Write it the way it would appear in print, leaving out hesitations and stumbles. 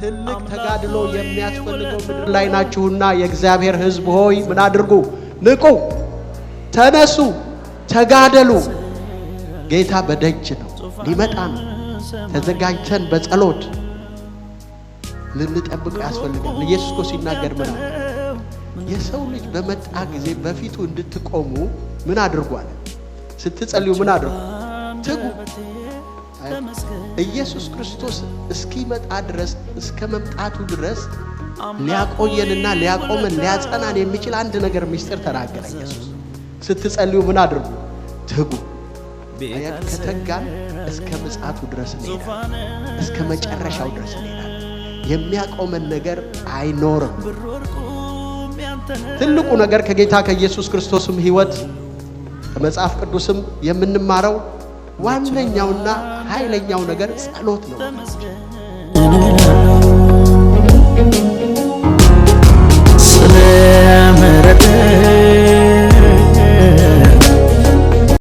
ትልቅ ተጋድሎ የሚያስፈልገው ምድር ላይ ናችሁና የእግዚአብሔር ሕዝብ ሆይ ምን አድርጉ? ንቁ፣ ተነሱ፣ ተጋደሉ። ጌታ በደጅ ነው፣ ሊመጣ ነው። ተዘጋጅተን በጸሎት ልንጠብቅ ያስፈልጋል። ኢየሱስ እኮ ሲናገር ምን አለ? የሰው ልጅ በመጣ ጊዜ በፊቱ እንድትቆሙ ምን አድርጓል? ስትጸልዩ ምን አድርጉ? ትጉ። ኢየሱስ ክርስቶስ እስኪመጣ ድረስ እስከ መምጣቱ ድረስ ሊያቆየንና ሊያቆመን ሊያጸናን የሚችል አንድ ነገር ምስጢር ተናገረ ኢየሱስ። ስትጸልዩ ምን አድርጉ? ትጉ። ከተጋን እስከ ምጽአቱ ድረስ እንሄዳለን፣ እስከ መጨረሻው ድረስ እንሄዳለን። የሚያቆመን ነገር አይኖርም። ትልቁ ነገር ከጌታ ከኢየሱስ ክርስቶስም ሕይወት ከመጽሐፍ ቅዱስም የምንማረው ዋነኛውና ኃይለኛው ነገር ጸሎት ነው።